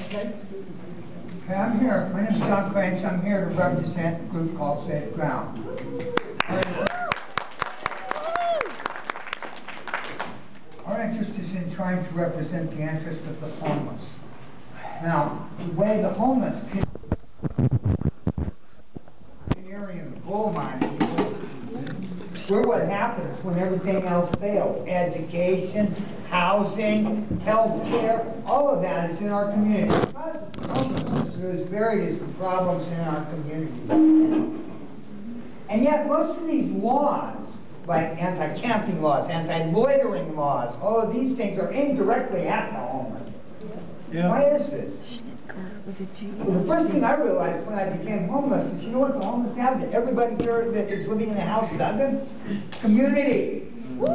Okay, I'm here. My name is John Kraintz. I'm here to represent a group called Safe Ground. Our interest is in trying to represent the interest of the homeless. Now, the way the homeless canary in the coal mine, we're what happens when everything else fails. Education, housing, health care, all of that is in our community. Because homelessness is as varied as the problems in our community. And yet most of these laws, like anti-camping laws, anti-loitering laws, all of these things are indirectly at the homeless. Yeah. Why is this? Well, the first thing I realized when I became homeless is, you know what the homeless have that everybody here that is living in the house doesn't? Community. They do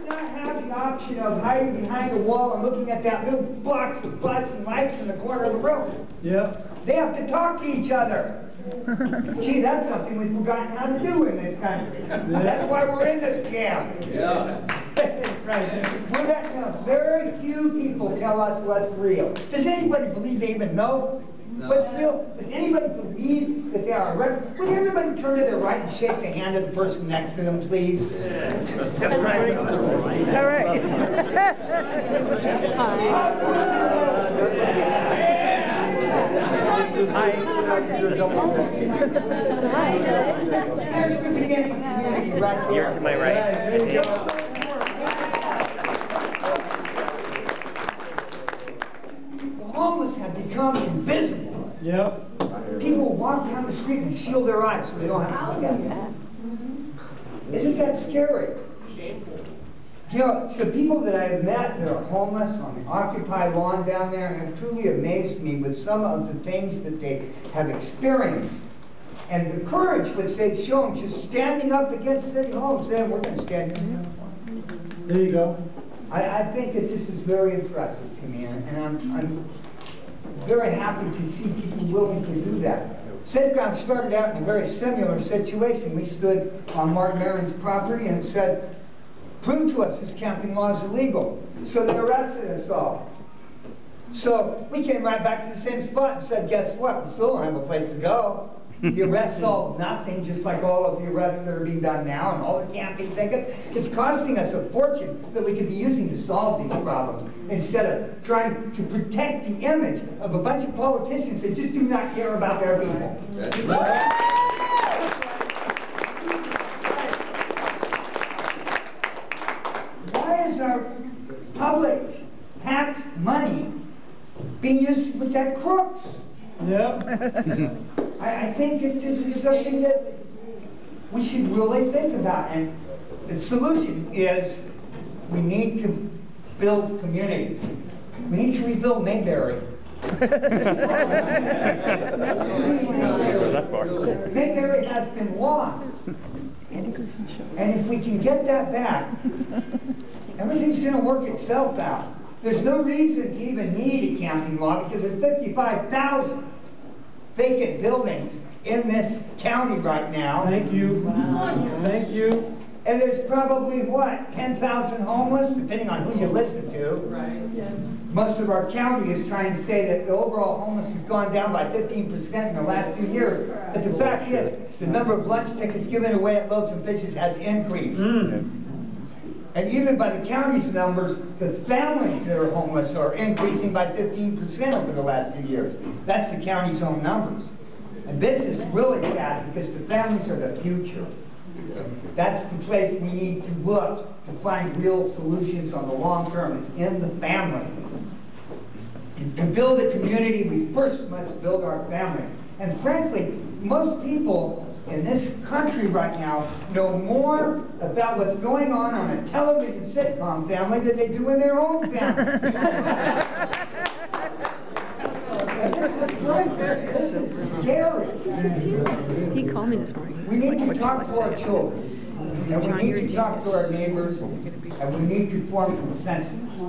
not have the option of hiding behind a wall and looking at that little box of butts and lights in the corner of the room. Yeah. They have to talk to each other. Gee, that's something we've forgotten how to do in this country. That's why we're in this jam. Yeah. Very few people tell us what's real. Does anybody believe they even know what's real? Does anybody believe that they are right? Would everybody turn to their right and shake the hand of the person next to them, please? All right. All right. Here's the beginning of community right there. Here to my right. The homeless have become invisible. Yep. People walk down the street and shield their eyes so they don't have to look at them. Isn't that scary? Shameful. You know, the people that I have met that are homeless on the Occupy lawn down there have truly amazed me with some of the things that they have experienced. And the courage which they've shown just standing up against City Hall and saying, we're going to stand here. There you go. I think that this is very impressive to me, and I'm very happy to see people willing to do that. Safe Ground started out in a very similar situation. We stood on Martin Maron's property and said, prove to us this camping law is illegal. So they arrested us all. So we came right back to the same spot and said, guess what? We still don't have a place to go. The arrests solved nothing, just like all of the arrests that are being done now and all the camping tickets. It's costing us a fortune that we could be using to solve these problems instead of trying to protect the image of a bunch of politicians that just do not care about their people. Why is our public tax money being used to protect crooks? Yeah. I think that this is something that we should really think about, and the solution is we need to build community. We need to rebuild Mayberry. Mayberry has been lost, and if we can get that back, everything's going to work itself out. There's no reason to even need a camping law because there's 55,000 vacant buildings in this county right now. Thank you. Wow. Thank you. And there's probably, what, 10,000 homeless, depending on who you listen to. Right. Yes. Most of our county is trying to say that the overall homeless has gone down by 15% in the last 2 years. But the fact is, the number of lunch tickets given away at Loaves and Fishes has increased. And even by the county's numbers, the families that are homeless are increasing by 15% over the last 2 years. That's the county's own numbers. And this is really sad because the families are the future. That's the place we need to look to find real solutions on the long term. It's in the family. To build a community, we first must build our families. And frankly, most people in this country right now know more about what's going on a television sitcom family than they do in their own family. This is scary. He called me this morning. We need to talk to our children, and we need to talk to our neighbors, and we need to form consensus.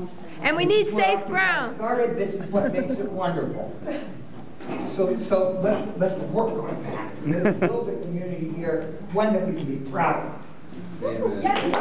And we need safe ground. This is what makes it wonderful. So let's work on that. Let's build a community here, one that we can be proud of. Yes.